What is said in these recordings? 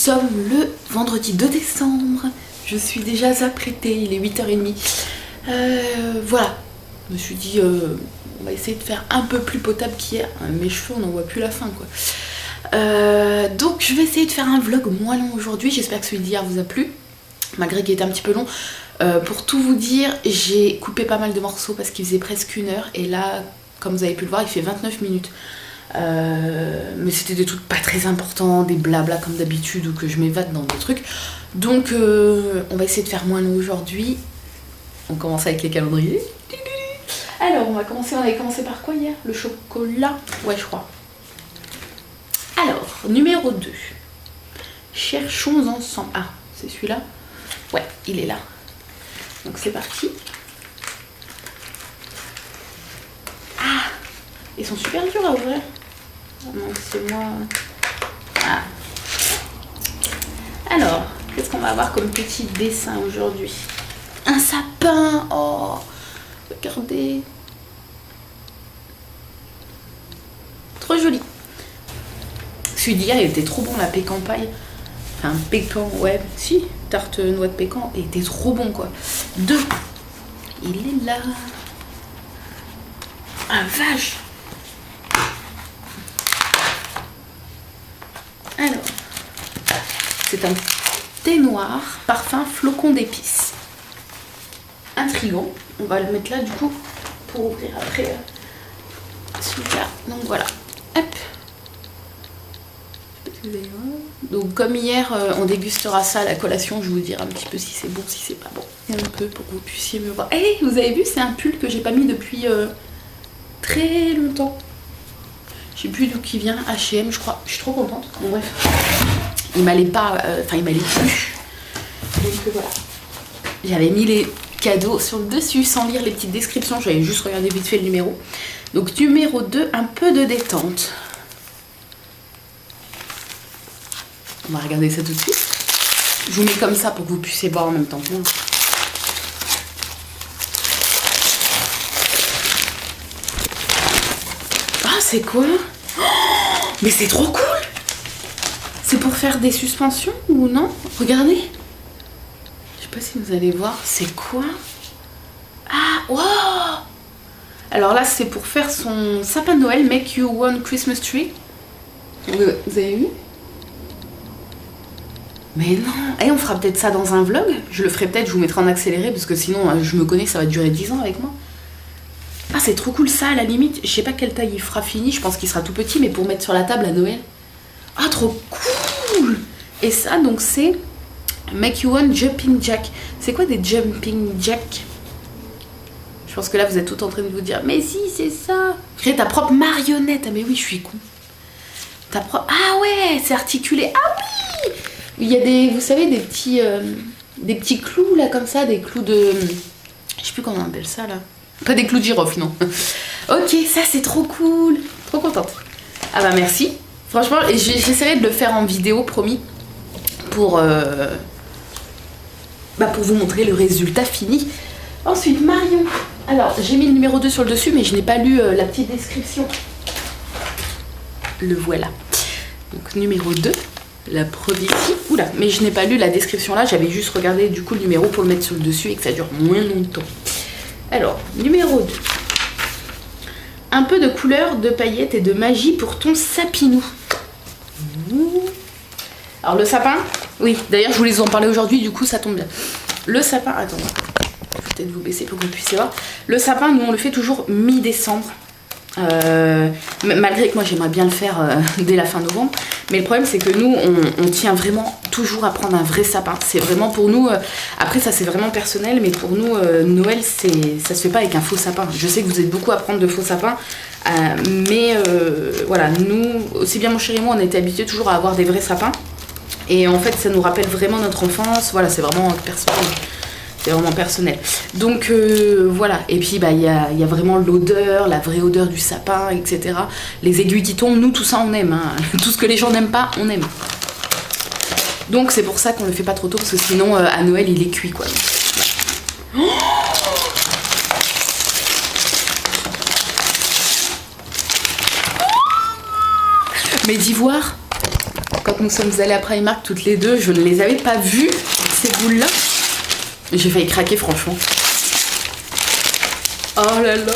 sommes le vendredi 2 décembre. Je suis déjà apprêtée, il est 8h30. Voilà, je me suis dit, on va essayer de faire un peu plus potable qu'hier. Mes cheveux, on n'en voit plus la fin, quoi. Donc je vais essayer de faire un vlog moins long aujourd'hui. J'espère que celui d'hier vous a plu, malgré qu'il était un petit peu long. Pour tout vous dire, j'ai coupé pas mal de morceaux parce qu'il faisait presque 1 heure. Et là, comme vous avez pu le voir, il fait 29 minutes. Mais c'était des trucs pas très importants, des blabla comme d'habitude, ou que je m'évade dans des trucs. Donc on va essayer de faire moins long aujourd'hui. On commence avec les calendriers. Alors on avait commencé par quoi hier? Le chocolat? Ouais, je crois. Alors, numéro 2. Cherchons ensemble. Ah, c'est celui-là? Ouais, il est là. Donc c'est parti. Ah, ils sont super durs à ouvrir. Oh non, c'est moi. Ah. Alors, qu'est-ce qu'on va avoir comme petit dessin aujourd'hui? Un sapin. Oh, regardez. Trop joli. Celui d'hier, il était trop bon, la pécan paille. Enfin, pécan, ouais, si, tarte noix de pécan, il était trop bon, quoi. 2. Il est là. Ah, vache. Alors, c'est un thé noir, parfum flocon d'épices. Intriguant. On va le mettre là, du coup, pour ouvrir après celui-là. Donc voilà. Hop. Donc comme hier, on dégustera ça à la collation. Je vous dirai un petit peu si c'est bon, si c'est pas bon. Et un peu pour que vous puissiez me voir. Eh, vous avez vu, c'est un pull que j'ai pas mis depuis très longtemps. Je sais plus d'où qui vient, H&M je crois. Je suis trop contente. Bon bref, il m'allait pas, enfin il m'allait plus. Donc voilà. J'avais mis les cadeaux sur le dessus sans lire les petites descriptions. J'avais juste regardé vite fait le numéro. Donc numéro 2, un peu de détente. On va regarder ça tout de suite. Je vous mets comme ça pour que vous puissiez voir en même temps que moi. Ah, c'est quoi? Oh, mais c'est trop cool! C'est pour faire des suspensions ou non? Regardez. Je sais pas si vous allez voir. C'est quoi? Ah, wow! Alors là, c'est pour faire son sapin de Noël. Make you one Christmas tree. Vous avez vu? Mais non, et on fera peut-être ça dans un vlog. Je le ferai peut-être, je vous mettrai en accéléré parce que sinon je me connais, ça va durer 10 ans avec moi. Ah, c'est trop cool ça, à la limite. Je sais pas quelle taille il fera fini, je pense qu'il sera tout petit, mais pour mettre sur la table à Noël. Ah, trop cool. Et ça, donc c'est Make You One Jumping Jack. C'est quoi des Jumping Jack? Je pense que là vous êtes tout en train de vous dire, mais si, c'est ça. Créer ta propre marionnette. Ah mais oui, je suis con. Ta propre... Ah ouais, c'est articulé. Ah oui. Il y a des, vous savez, des petits clous là comme ça, des clous de... Je sais plus comment on appelle ça là. Pas des clous de girofle, non. Ok, ça c'est trop cool. Trop contente. Ah bah merci. Franchement, j'essaierai de le faire en vidéo, promis. Pour vous montrer le résultat fini. Ensuite, Marion. Alors, j'ai mis le numéro 2 sur le dessus, mais je n'ai pas lu la petite description. Le voilà. Donc numéro 2. La preuve ici, oula, mais je n'ai pas lu la description là, j'avais juste regardé du coup le numéro pour le mettre sur le dessus et que ça dure moins longtemps. Alors, numéro 2. Un peu de couleur, de paillettes et de magie pour ton sapinou. Alors le sapin, oui, d'ailleurs je voulais vous en parler aujourd'hui, du coup ça tombe bien. Le sapin, attends, je vais peut-être vous baisser pour que vous puissiez voir. Le sapin, nous on le fait toujours mi-décembre. Malgré que moi j'aimerais bien le faire dès la fin novembre, mais le problème c'est que nous on tient vraiment toujours à prendre un vrai sapin. C'est vraiment pour nous, après ça c'est vraiment personnel, mais pour nous Noël ça se fait pas avec un faux sapin. Je sais que vous êtes beaucoup à prendre de faux sapins, mais voilà, nous aussi bien mon chéri et moi on a été habitués toujours à avoir des vrais sapins, et en fait ça nous rappelle vraiment notre enfance. Voilà, c'est vraiment personnel. C'est vraiment personnel. Donc voilà. Et puis bah, y a vraiment l'odeur, la vraie odeur du sapin, etc. Les aiguilles qui tombent, nous tout ça on aime. Hein. Tout ce que les gens n'aiment pas, on aime. Donc c'est pour ça qu'on le fait pas trop tôt, parce que sinon à Noël il est cuit quoi. Voilà. Mais d'ivoire. quand nous sommes allés à Primark toutes les deux, je ne les avais pas vues, ces boules-là. J'ai failli craquer, franchement. Oh là là,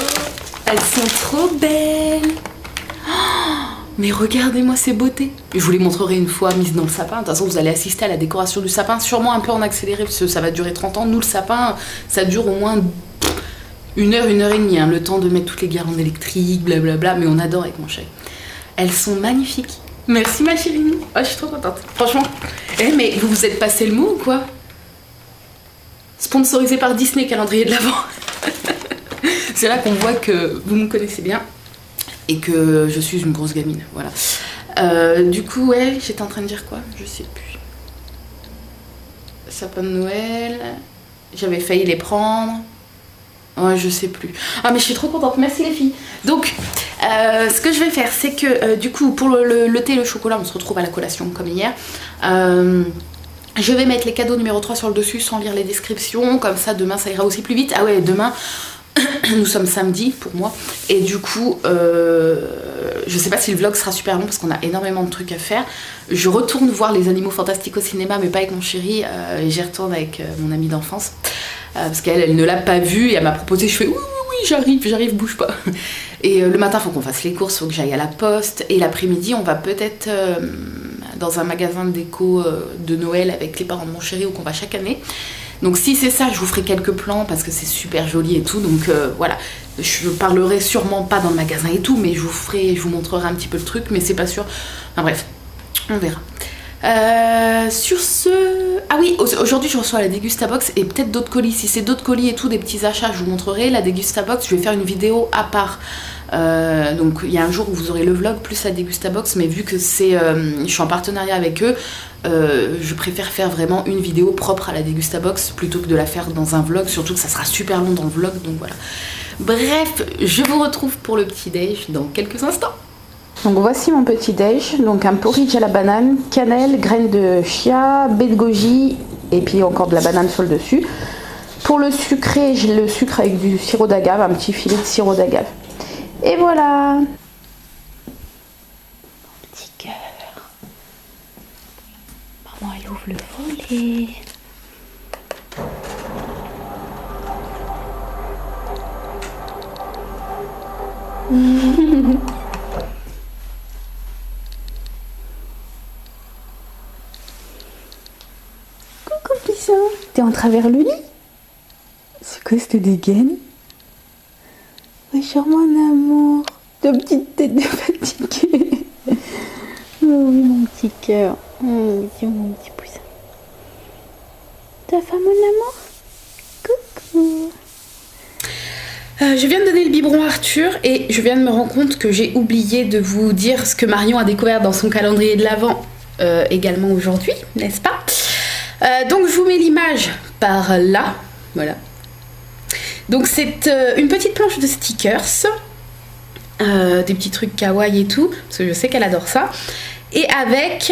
elles sont trop belles. Mais regardez-moi ces beautés. Je vous les montrerai une fois mises dans le sapin. De toute façon, vous allez assister à la décoration du sapin, sûrement un peu en accéléré, parce que ça va durer 30 ans. Nous, le sapin, ça dure au moins 1 heure et demie, hein, le temps de mettre toutes les guirlandes électriques, blablabla, mais on adore avec mon chéri. Elles sont magnifiques. Merci ma chérie. Oh, je suis trop contente. Franchement. Mais vous vous êtes passé le mot ou quoi? Sponsorisé par Disney, calendrier de l'Avent. C'est là qu'on voit que vous me connaissez bien. Et que je suis une grosse gamine, voilà. Du coup, ouais, j'étais en train de dire quoi? Je sais plus. Sapin de Noël. J'avais failli les prendre. Ouais, je sais plus. Ah, mais je suis trop contente. Merci les filles. Donc, ce que je vais faire, c'est que du coup, pour le thé et le chocolat, on se retrouve à la collation comme hier. Je vais mettre les cadeaux numéro 3 sur le dessus sans lire les descriptions. Comme ça, demain, ça ira aussi plus vite. Ah ouais, demain... Nous sommes samedi pour moi et du coup je sais pas si le vlog sera super long parce qu'on a énormément de trucs à faire. Je retourne voir les Animaux Fantastiques au cinéma mais pas avec mon chéri, et j'y retourne avec mon amie d'enfance parce qu'elle ne l'a pas vu et elle m'a proposé. Je fais oui j'arrive, bouge pas. Et le matin faut qu'on fasse les courses, faut que j'aille à la poste, et l'après-midi on va peut-être dans un magasin de déco de Noël avec les parents de mon chéri où qu'on va chaque année. Donc si c'est ça, je vous ferai quelques plans parce que c'est super joli et tout. Donc voilà, je parlerai sûrement pas dans le magasin et tout, mais je vous montrerai un petit peu le truc, mais c'est pas sûr. Enfin bref, on verra. Sur ce... Ah oui, aujourd'hui je reçois la Dégustabox et peut-être d'autres colis. Si c'est d'autres colis et tout, des petits achats, je vous montrerai. La Dégustabox, je vais faire une vidéo à part. Donc il y a un jour où vous aurez le vlog plus la Dégustabox, mais vu que c'est, je suis en partenariat avec eux, je préfère faire vraiment une vidéo propre à la Dégustabox plutôt que de la faire dans un vlog, surtout que ça sera super long dans le vlog, donc voilà. Bref, je vous retrouve pour le petit déj dans quelques instants. Donc voici mon petit déj, donc un porridge à la banane, cannelle, graines de chia, baie de goji et puis encore de la banane sur le dessus. Pour le sucré, j'ai le sucre avec du sirop d'agave, un petit filet de sirop d'agave. Et voilà. Petit cœur. Maman, elle ouvre le volet. Coucou Pisson. T'es en travers le lit? C'est quoi cette dégaine? Bonjour mon amour, ta petite tête de fatiguée. Oh oui mon petit cœur, oh c'est mon petit poussin. Ta femme mon amour? Coucou. Je viens de donner le biberon à Arthur et je viens de me rendre compte que j'ai oublié de vous dire ce que Marion a découvert dans son calendrier de l'Avent également aujourd'hui, n'est-ce pas? Donc je vous mets l'image par là, voilà. Donc c'est une petite planche de stickers, des petits trucs kawaii et tout, parce que je sais qu'elle adore ça, et avec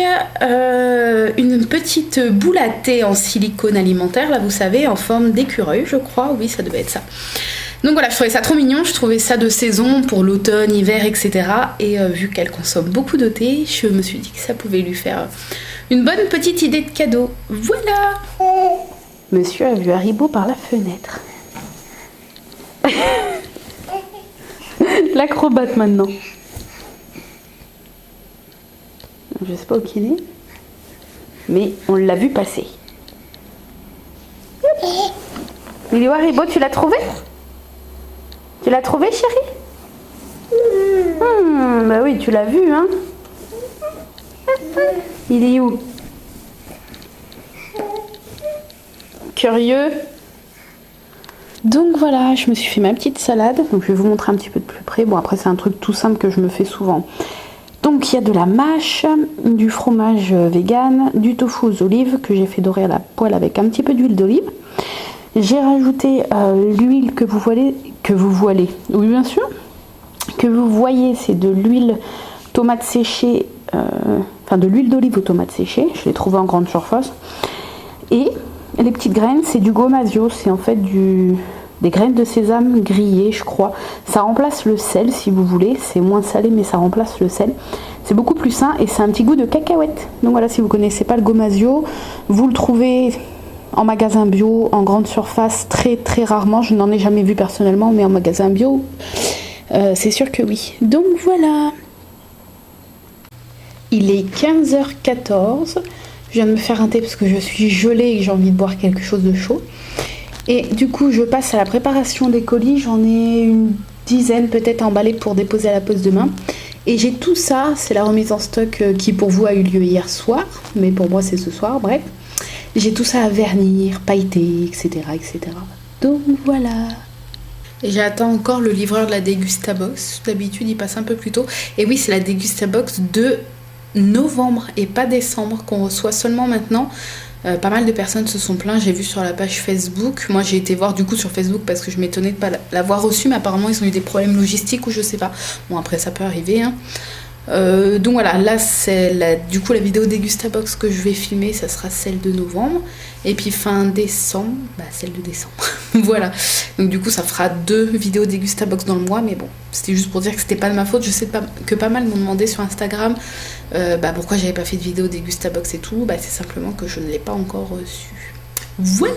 une petite boule à thé en silicone alimentaire, là vous savez, en forme d'écureuil je crois, oui ça devait être ça. Donc voilà, je trouvais ça trop mignon, je trouvais ça de saison pour l'automne, hiver, etc. Et vu qu'elle consomme beaucoup de thé, je me suis dit que ça pouvait lui faire une bonne petite idée de cadeau. Voilà. Monsieur a vu Haribo par la fenêtre. L'acrobate maintenant. Je sais pas où il est, mais on l'a vu passer. Il est où Haribo? Tu l'as trouvé? Tu l'as trouvé chérie? Bah oui, tu l'as vu hein. Il est où? Curieux. Donc voilà, je me suis fait ma petite salade. Donc je vais vous montrer un petit peu de plus près. Bon après c'est un truc tout simple que je me fais souvent. Donc il y a de la mâche, du fromage vegan, du tofu aux olives que j'ai fait dorer à la poêle avec un petit peu d'huile d'olive. J'ai rajouté l'huile que vous voyez, oui bien sûr, que vous voyez, c'est de l'huile tomate séchée, enfin de l'huile d'olive aux tomates séchées. Je l'ai trouvé en grande surface. Et les petites graines, c'est du gomasio, c'est en fait du des graines de sésame grillées, je crois. Ça remplace le sel si vous voulez, c'est moins salé mais ça remplace le sel. C'est beaucoup plus sain et c'est un petit goût de cacahuète. Donc voilà, si vous connaissez pas le Gomasio, vous le trouvez en magasin bio, en grande surface, très très rarement. Je n'en ai jamais vu personnellement, mais en magasin bio, c'est sûr que oui. Donc voilà. Il est 15h14. Je viens de me faire un thé parce que je suis gelée et que j'ai envie de boire quelque chose de chaud. Et du coup, je passe à la préparation des colis. J'en ai une dizaine peut-être emballés pour déposer à la poste demain. Et j'ai tout ça. C'est la remise en stock qui pour vous a eu lieu hier soir. Mais pour moi, c'est ce soir. Bref. J'ai tout ça à vernir, pailleter, etc. etc. Donc voilà. Et j'attends encore le livreur de la Dégustabox. D'habitude, il passe un peu plus tôt. Et oui, c'est la Dégustabox de novembre et pas décembre qu'on reçoit seulement maintenant. Pas mal de personnes se sont plaints, j'ai vu sur la page Facebook. Moi j'ai été voir du coup sur Facebook parce que je m'étonnais de pas l'avoir reçu, mais apparemment ils ont eu des problèmes logistiques ou je sais pas. Bon, après ça peut arriver hein. Donc voilà, là c'est du coup la vidéo Dégustabox que je vais filmer, ça sera celle de novembre. Et puis fin décembre, celle de décembre. Voilà, donc du coup ça fera 2 vidéos Dégustabox dans le mois. Mais bon, c'était juste pour dire que c'était pas de ma faute. Je sais que pas mal m'ont demandé sur Instagram pourquoi j'avais pas fait de vidéo Dégustabox et tout. C'est simplement que je ne l'ai pas encore reçue. Voilà.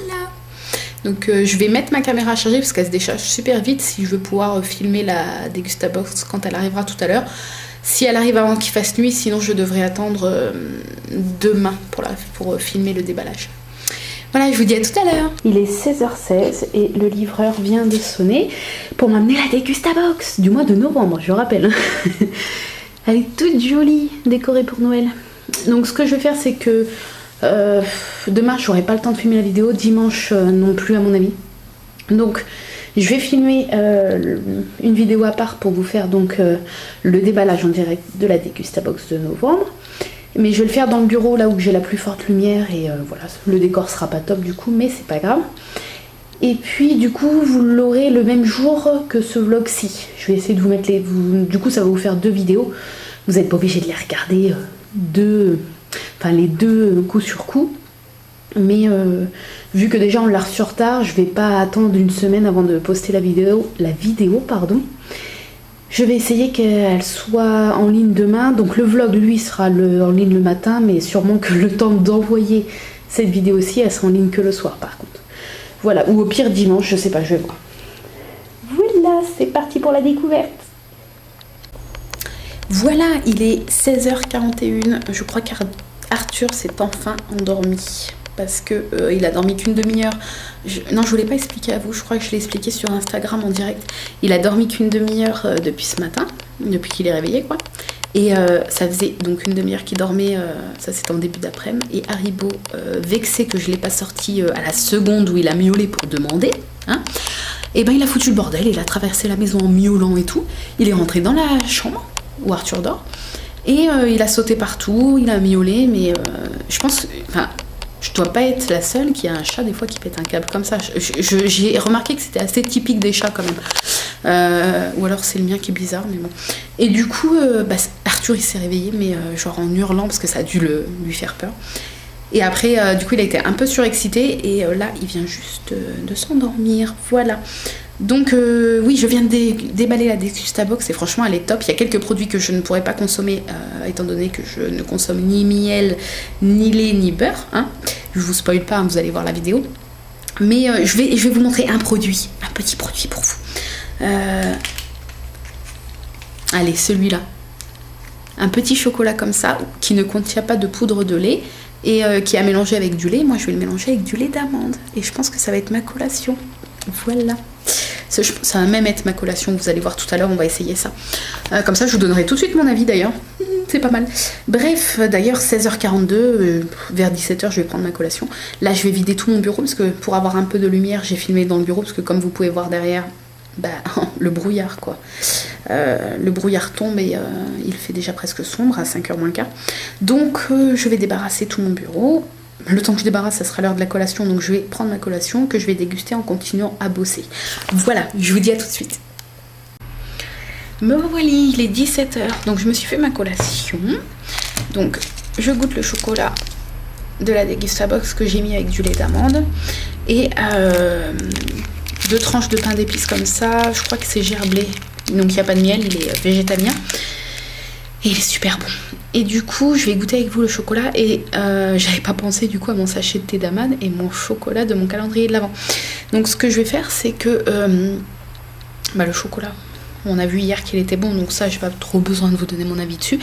Donc je vais mettre ma caméra à charger parce qu'elle se décharge super vite si je veux pouvoir filmer la Dégustabox quand elle arrivera tout à l'heure. Si elle arrive avant qu'il fasse nuit, sinon je devrais attendre demain pour filmer le déballage. Voilà, je vous dis à tout à l'heure. Il est 16h16 et le livreur vient de sonner pour m'amener la Dégustabox du mois de novembre, je rappelle. Elle est toute jolie, décorée pour Noël. Donc ce que je vais faire, c'est que demain, j'aurai pas le temps de filmer la vidéo. Dimanche non plus, à mon avis. Donc je vais filmer une vidéo à part pour vous faire donc le déballage en direct de la Dégustabox de novembre. Mais je vais le faire dans le bureau, là où j'ai la plus forte lumière. Et voilà, le décor sera pas top du coup, mais c'est pas grave. Et puis du coup, vous l'aurez le même jour que ce vlog-ci. Je vais essayer de vous mettre du coup, ça va vous faire 2 vidéos. Vous n'êtes pas obligé de les regarder les deux coup sur coup. Mais vu que déjà on l'a reçu en retard, je vais pas attendre une semaine avant de poster la vidéo, pardon. Je vais essayer qu'elle soit en ligne demain. Donc le vlog, lui, sera en ligne le matin, mais sûrement que le temps d'envoyer cette vidéo-ci, elle sera en ligne que le soir, par contre. Voilà, ou au pire dimanche, je sais pas, je vais voir. Voilà, c'est parti pour la découverte. Voilà, il est 16h41. Je crois qu'Arthur s'est enfin endormi. Parce que il a dormi qu'une demi-heure. Non, je voulais pas expliquer à vous, je crois que je l'ai expliqué sur Instagram en direct. Il a dormi qu'une demi-heure depuis ce matin, depuis qu'il est réveillé quoi. Et ça faisait donc une demi-heure qu'il dormait, ça c'était en début d'après-midi. Et Haribo, vexé que je l'ai pas sorti à la seconde où il a miaulé pour demander, hein, et il a foutu le bordel, il a traversé la maison en miaulant et tout. Il est rentré dans la chambre où Arthur dort. Et il a sauté partout, il a miaulé, mais je pense... Je dois pas être la seule qui a un chat des fois qui pète un câble comme ça. J'ai remarqué que c'était assez typique des chats quand même. Ou alors c'est le mien qui est bizarre, mais bon. Et du coup, Arthur il s'est réveillé, mais genre en hurlant parce que ça a dû lui faire peur. Et après, du coup, il a été un peu surexcité et là, il vient juste de s'endormir. Voilà. Donc oui, je viens de déballer la Dégustabox et franchement elle est top. Il y a quelques produits que je ne pourrais pas consommer étant donné que je ne consomme ni miel, ni lait, ni beurre, hein. Je vous spoil pas, hein, vous allez voir la vidéo. Mais je vais vous montrer un produit, un petit produit pour vous. Allez, celui-là. Un petit chocolat comme ça qui ne contient pas de poudre de lait et qui est à mélanger avec du lait. Moi je vais le mélanger avec du lait d'amande et je pense que ça va être ma collation. Voilà. Ça va même être ma collation, vous allez voir tout à l'heure, on va essayer ça. Comme ça, je vous donnerai tout de suite mon avis d'ailleurs. C'est pas mal. Bref, d'ailleurs, 16h42, vers 17h, je vais prendre ma collation. Là, je vais vider tout mon bureau parce que pour avoir un peu de lumière, j'ai filmé dans le bureau parce que comme vous pouvez voir derrière, le brouillard quoi. Le brouillard tombe et il fait déjà presque sombre à 5h moins le quart. Donc, je vais débarrasser tout mon bureau. Le temps que je débarrasse, ça sera l'heure de la collation, donc je vais prendre ma collation que je vais déguster en continuant à bosser. Voilà, je vous dis à tout de suite. Me voilà, il est 17h, donc je me suis fait ma collation. Donc je goûte le chocolat de la Dégustabox que j'ai mis avec du lait d'amande. Et 2 tranches de pain d'épices comme ça. Je crois que c'est gerblé, donc il n'y a pas de miel, il est végétalien. Et il est super bon. Et du coup, je vais goûter avec vous le chocolat. Et j'avais pas pensé du coup à mon sachet de thé d'amande et mon chocolat de mon calendrier de l'Avent. Donc ce que je vais faire, c'est que le chocolat, on a vu hier qu'il était bon, donc ça j'ai pas trop besoin de vous donner mon avis dessus.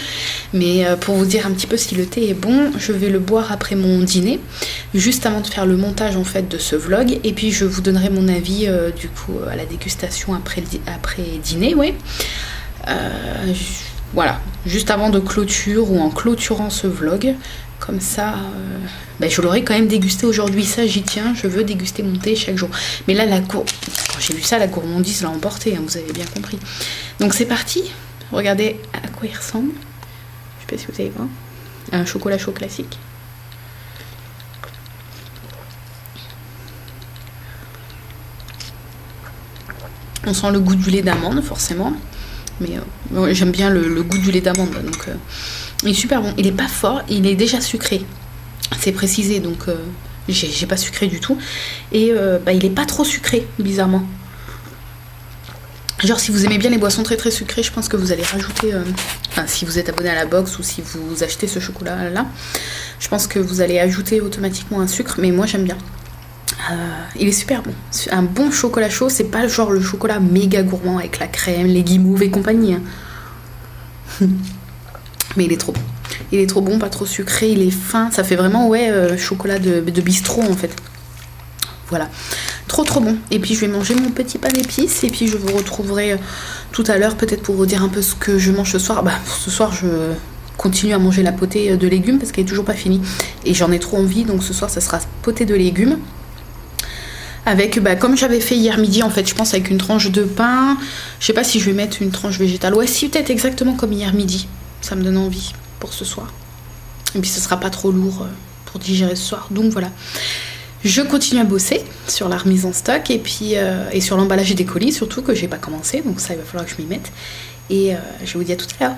Mais pour vous dire un petit peu si le thé est bon, je vais le boire après mon dîner, juste avant de faire le montage en fait de ce vlog. Et puis je vous donnerai mon avis du coup à la dégustation après dîner, ouais. Voilà, juste avant de clôture ou en clôturant ce vlog. Comme ça, je l'aurais quand même dégusté aujourd'hui. Ça, j'y tiens. Je veux déguster mon thé chaque jour. Mais là, quand j'ai vu ça, la gourmandise l'a emporté. Hein, vous avez bien compris. Donc, c'est parti. Regardez à quoi il ressemble. Je sais pas si vous allez voir. Un chocolat chaud classique. On sent le goût du lait d'amande, forcément. Mais j'aime bien le goût du lait d'amande. Donc, il est super bon. Il est pas fort. Il est déjà sucré. C'est précisé. Donc, j'ai pas sucré du tout. Et il est pas trop sucré, bizarrement. Genre, si vous aimez bien les boissons très très sucrées, je pense que vous allez rajouter... si vous êtes abonné à la box ou si vous achetez ce chocolat-là, je pense que vous allez ajouter automatiquement un sucre. Mais moi, j'aime bien. Il est super bon. Un bon chocolat chaud, c'est pas genre le chocolat méga gourmand avec la crème, les guimauves et compagnie. Hein. Mais il est trop bon. Il est trop bon, pas trop sucré, il est fin. Ça fait vraiment, chocolat de bistrot en fait. Voilà. Trop trop bon. Et puis je vais manger mon petit pain d'épices et puis je vous retrouverai tout à l'heure peut-être pour vous dire un peu ce que je mange ce soir. Ce soir je continue à manger la potée de légumes parce qu'elle est toujours pas finie. Et j'en ai trop envie, donc ce soir ça sera potée de légumes. Avec, comme j'avais fait hier midi en fait, je pense avec une tranche de pain. Je sais pas si je vais mettre une tranche végétale. Ouais, si, peut-être exactement comme hier midi. Ça me donne envie pour ce soir. Et puis ce sera pas trop lourd pour digérer ce soir. Donc voilà. Je continue à bosser sur la remise en stock et puis et sur l'emballage des colis surtout que j'ai pas commencé. Donc ça, il va falloir que je m'y mette. Et je vous dis à tout à l'heure.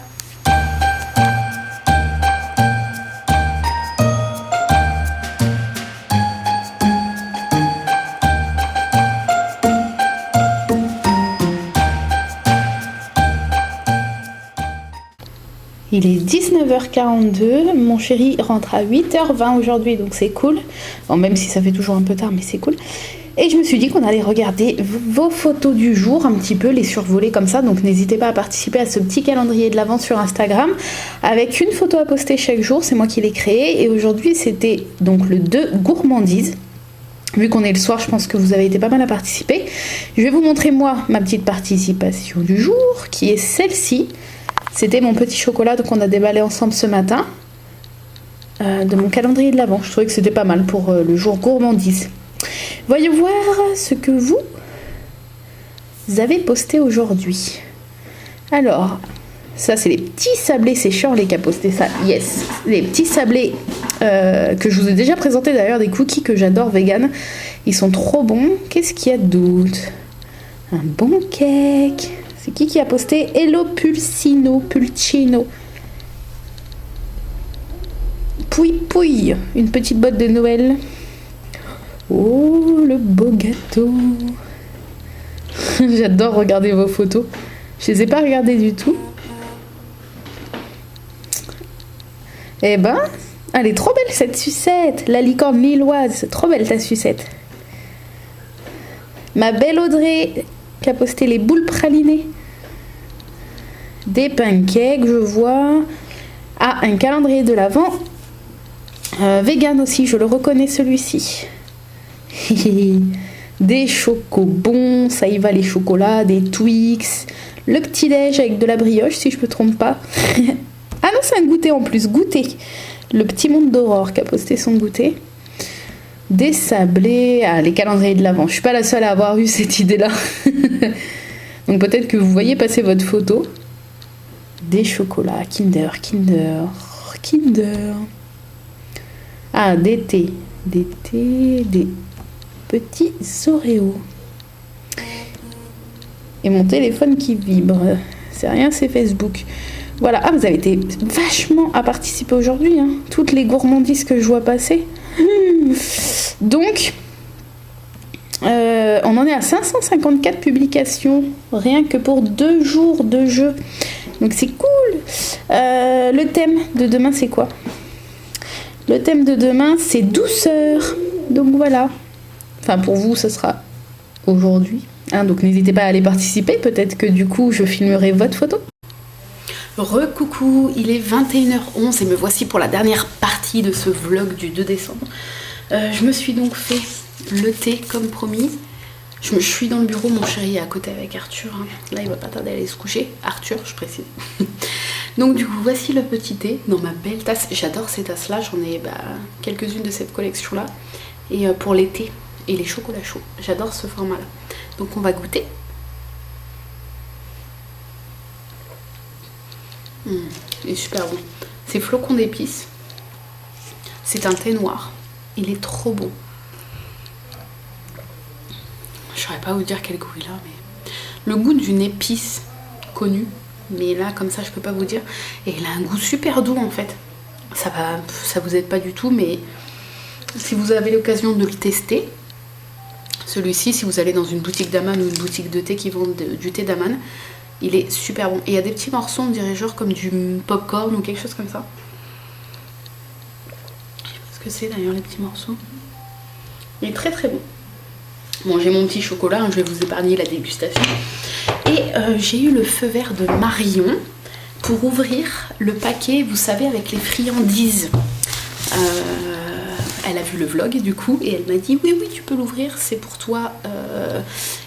Il est 19h42, mon chéri rentre à 8h20 aujourd'hui, donc c'est cool. Bon, même si ça fait toujours un peu tard, mais c'est cool. Et je me suis dit qu'on allait regarder vos photos du jour, un petit peu les survoler comme ça. Donc n'hésitez pas à participer à ce petit calendrier de l'Avent sur Instagram, avec une photo à poster chaque jour, c'est moi qui l'ai créé. Et aujourd'hui c'était donc le 2 gourmandise. Vu qu'on est le soir, je pense que vous avez été pas mal à participer. Je vais vous montrer moi ma petite participation du jour, qui est celle-ci. C'était mon petit chocolat qu'on a déballé ensemble ce matin de mon calendrier de l'Avent. Je trouvais que c'était pas mal pour le jour gourmandise. Voyons voir ce que vous avez posté aujourd'hui. Alors, ça c'est les petits sablés, c'est Shirley qui a posté ça. Yes, les petits sablés que je vous ai déjà présenté d'ailleurs, des cookies que j'adore vegan. Ils sont trop bons. Qu'est-ce qu'il y a d'autre? Un bon cake. C'est qui a posté? Hello Pulcino. Pouille, une petite botte de Noël. Oh, le beau gâteau. J'adore regarder vos photos. Je les ai pas regardées du tout. Eh ben, elle est trop belle cette sucette. La licorne lilloise. Trop belle ta sucette. Ma belle Audrey qui a posté les boules pralinées. Des pancakes, je vois. Ah, un calendrier de l'Avent. Vegan aussi, je le reconnais celui-ci. Des chocobons, ça y va les chocolats, des Twix. Le petit-déj avec de la brioche, si je me trompe pas. Ah non, c'est un goûter en plus, goûter. Le petit monde d'Aurore qui a posté son goûter. Des sablés, les calendriers de l'Avent. Je suis pas la seule à avoir eu cette idée-là. Donc peut-être que vous voyez passer votre photo. Des chocolats, Kinder. Ah, des thés, des petits Oreos. Et mon téléphone qui vibre. C'est rien, c'est Facebook. Voilà, ah, vous avez été vachement à participer aujourd'hui. Hein. Toutes les gourmandises que je vois passer. Donc, On en est à 554 publications, rien que pour 2 jours de jeu. Donc c'est cool. Le thème de demain, c'est quoi? Le thème de demain, c'est douceur. Donc voilà. Enfin, pour vous, ce sera aujourd'hui. Hein, donc n'hésitez pas à aller participer. Peut-être que du coup, je filmerai votre photo. Recoucou, il est 21h11 et me voici pour la dernière partie de ce vlog du 2 décembre. Je me suis donc fait le thé comme promis. Je suis dans le bureau, mon chéri est à côté avec Arthur. Hein. Là, il va pas tarder à aller se coucher. Arthur, je précise. Donc du coup, voici le petit thé dans ma belle tasse. J'adore ces tasses-là. J'en ai quelques-unes de cette collection-là. Et pour les thés et les chocolats chauds. J'adore ce format-là. Donc on va goûter. Il est super bon. C'est flocons d'épices. C'est un thé noir. Il est trop bon. Je saurais pas vous dire quel goût il a, mais le goût d'une épice connue, mais là comme ça je peux pas vous dire. Et il a un goût super doux en fait. Ça vous aide pas du tout, mais si vous avez l'occasion de le tester, celui-ci, si vous allez dans une boutique d'Aman ou une boutique de thé qui vend du thé d'Aman, il est super bon. Et il y a des petits morceaux, on dirait genre comme du popcorn ou quelque chose comme ça. Je sais pas ce que c'est d'ailleurs les petits morceaux. Il est très très bon. Bon, j'ai mon petit chocolat, hein, je vais vous épargner la dégustation. Et j'ai eu le feu vert de Marion pour ouvrir le paquet, vous savez, avec les friandises. Elle a vu le vlog du coup et elle m'a dit oui tu peux l'ouvrir, c'est pour toi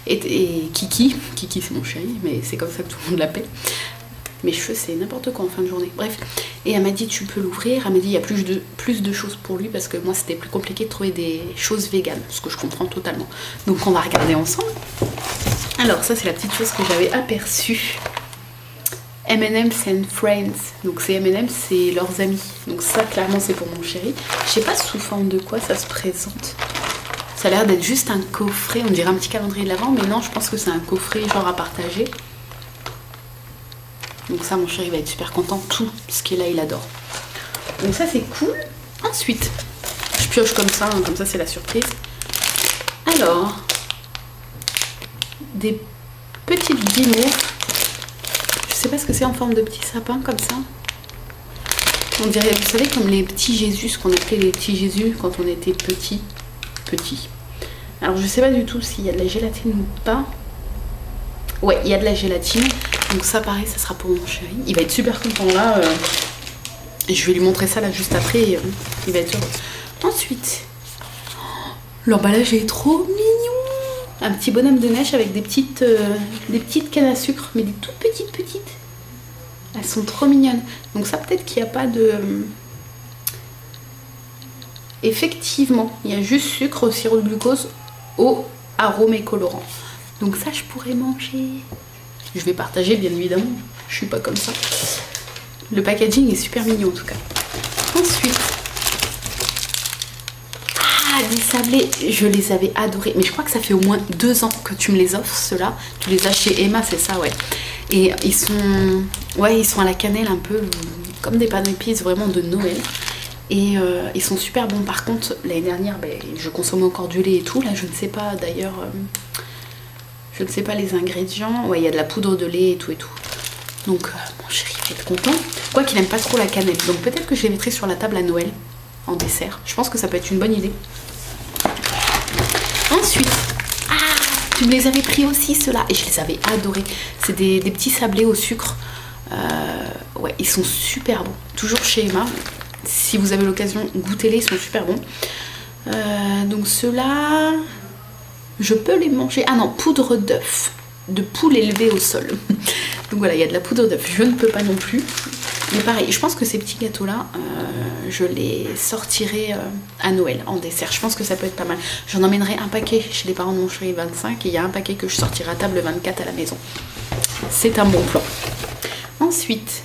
et Kiki c'est mon chéri, mais c'est comme ça que tout le monde l'appelle. Mes cheveux c'est n'importe quoi en fin de journée, bref. Et elle m'a dit tu peux l'ouvrir, elle m'a dit il y a plus de choses pour lui parce que moi c'était plus compliqué de trouver des choses véganes, ce que je comprends totalement. Donc on va regarder ensemble. Alors ça c'est la petite chose que j'avais aperçue. M&M's and Friends, donc c'est M&M's, c'est leurs amis, donc ça clairement c'est pour mon chéri. Je sais pas sous forme de quoi ça se présente. Ça a l'air d'être juste un coffret, on dirait un petit calendrier de l'Avent, mais non, je pense que c'est un coffret genre à partager. Donc ça, mon chéri va être super content, tout ce qui est là il adore. Donc ça c'est cool. Ensuite, je pioche comme ça c'est la surprise. Alors, des petites guimauves. Je sais pas ce que c'est en forme de petit sapin comme ça. On dirait, vous savez, comme les petits Jésus, ce qu'on appelait les petits Jésus quand on était petit. Alors je sais pas du tout s'il y a de la gélatine ou pas. Ouais, il y a de la gélatine. Donc ça pareil, ça sera pour mon chéri. Il va être super content là. Je vais lui montrer ça là juste après. Et, il va être heureux. Ensuite, l'emballage est trop mignon. Un petit bonhomme de neige avec des petites cannes à sucre, mais des toutes petites. Elles sont trop mignonnes. Donc ça peut-être qu'il n'y a pas de... Effectivement, il y a juste sucre au sirop de glucose, eau, arôme et colorant. Donc ça je pourrais manger. Je vais partager bien évidemment. Je suis pas comme ça. Le packaging est super mignon en tout cas. Ensuite... des sablés, je les avais adorés, mais je crois que ça fait au moins 2 ans que tu me les offres, ceux-là. Tu les as chez Emma, c'est ça, ouais. Et ils sont à la cannelle un peu comme des pains d'épices vraiment de Noël. Et ils sont super bons. Par contre, l'année dernière, je consommais encore du lait et tout. Là, je ne sais pas d'ailleurs, je ne sais pas les ingrédients. Ouais, il y a de la poudre de lait et tout. Donc, mon chéri va être content. Quoi qu'il n'aime pas trop la cannelle. Donc peut-être que je les mettrai sur la table à Noël en dessert. Je pense que ça peut être une bonne idée. Ensuite, tu me les avais pris aussi ceux-là et je les avais adorés. C'est des petits sablés au sucre. Ouais, ils sont super bons. Toujours chez Emma. Si vous avez l'occasion, goûtez-les, ils sont super bons. Donc ceux-là, je peux les manger. Ah non, poudre d'œuf de poule élevée au sol. Donc voilà, il y a de la poudre d'œuf. Je ne peux pas non plus. Mais pareil, je pense que ces petits gâteaux-là, je les sortirai à Noël en dessert. Je pense que ça peut être pas mal. J'en emmènerai un paquet chez les parents de mon chéri 25 et il y a un paquet que je sortirai à table 24 à la maison. C'est un bon plan. Ensuite,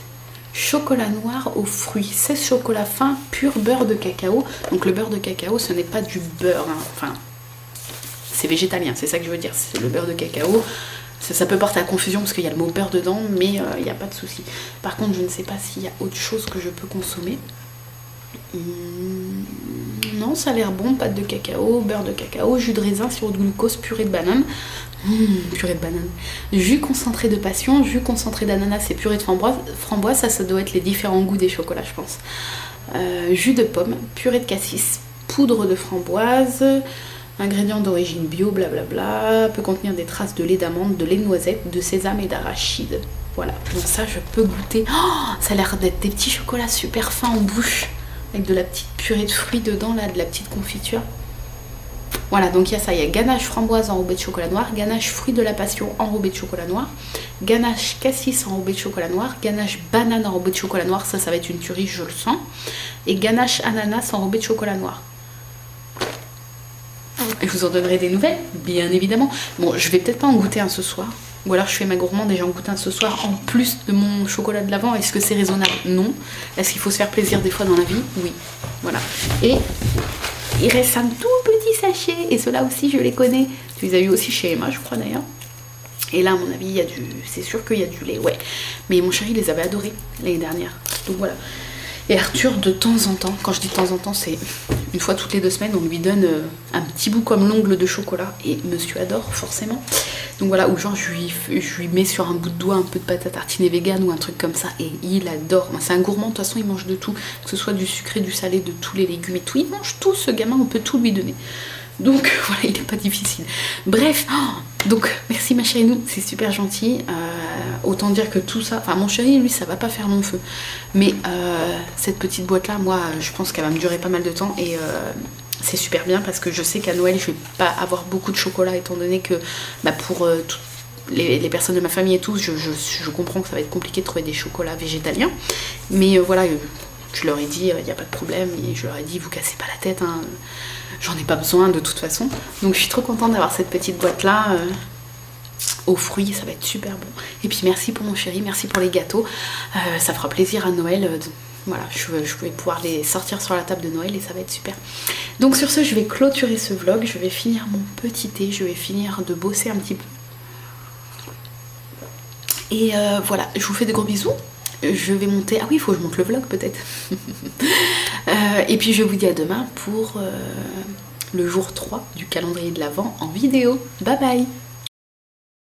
chocolat noir aux fruits. 16 chocolats fins, pur beurre de cacao. Donc le beurre de cacao, ce n'est pas du beurre. Hein. Enfin, c'est végétalien, c'est ça que je veux dire. C'est le beurre de cacao. Ça peut porter à confusion parce qu'il y a le mot beurre dedans, mais il n'y a pas de souci. Par contre, je ne sais pas s'il y a autre chose que je peux consommer. Non, ça a l'air bon. Pâte de cacao, beurre de cacao, jus de raisin, sirop de glucose, purée de banane. Purée de banane. Jus concentré de passion, jus concentré d'ananas et purée de framboise. Ça doit être les différents goûts des chocolats, je pense. Jus de pomme, purée de cassis, poudre de framboise, ingrédients d'origine bio, blablabla, peut contenir des traces de lait d'amande, de lait de noisette, de sésame et d'arachide. Voilà, donc ça je peux goûter. Oh, ça a l'air d'être des petits chocolats super fins en bouche, avec de la petite purée de fruits dedans, là, de la petite confiture. Voilà, donc il y a ça, il y a ganache framboise enrobée de chocolat noir, ganache fruits de la passion enrobée de chocolat noir, ganache cassis enrobée de chocolat noir, ganache banane enrobée de chocolat noir, ça va être une tuerie, je le sens, et ganache ananas enrobée de chocolat noir. Et je vous en donnerai des nouvelles, bien évidemment. Bon, je vais peut-être pas en goûter un ce soir, ou alors je fais ma gourmande et j'en goûte un ce soir en plus de mon chocolat de l'Avent. Est-ce que c'est raisonnable? Non. Est-ce qu'il faut se faire plaisir des fois dans la vie? Oui. Voilà. Et il reste un tout petit sachet, et ceux-là aussi je les connais. Tu les as eu aussi chez Emma, je crois d'ailleurs. Et là, à mon avis, c'est sûr qu'il y a du lait, ouais. Mais mon chéri les avait adorés l'année dernière. Donc voilà. Et Arthur, de temps en temps, quand je dis de temps en temps, c'est une fois toutes les 2 semaines, on lui donne un petit bout comme l'ongle de chocolat. Et monsieur adore, forcément. Donc voilà, ou genre je lui mets sur un bout de doigt un peu de pâte à tartiner vegan ou un truc comme ça. Et il adore. C'est un gourmand, de toute façon, il mange de tout. Que ce soit du sucré, du salé, de tous les légumes et tout. Il mange tout, ce gamin, on peut tout lui donner. Donc voilà, il n'est pas difficile. Bref, donc merci ma chérie, nous, c'est super gentil. Autant dire que tout ça, enfin mon chéri, lui, ça va pas faire long feu. Mais cette petite boîte-là, moi, je pense qu'elle va me durer pas mal de temps. Et c'est super bien parce que je sais qu'à Noël, je vais pas avoir beaucoup de chocolat, étant donné que pour les personnes de ma famille et tout, je comprends que ça va être compliqué de trouver des chocolats végétaliens. Mais voilà, je leur ai dit, il n'y a pas de problème. Et je leur ai dit, vous cassez pas la tête, hein. J'en ai pas besoin de toute façon. Donc je suis trop contente d'avoir cette petite boîte là aux fruits, ça va être super bon. Et puis merci pour mon chéri, merci pour les gâteaux. Ça fera plaisir à Noël. Voilà, je vais pouvoir les sortir sur la table de Noël et ça va être super. Donc sur ce, je vais clôturer ce vlog. Je vais finir mon petit thé, je vais finir de bosser un petit peu. Et voilà, je vous fais de gros bisous. Je vais monter... Ah oui, il faut que je monte le vlog peut-être. Et puis je vous dis à demain pour le jour 3 du calendrier de l'Avent en vidéo. Bye bye.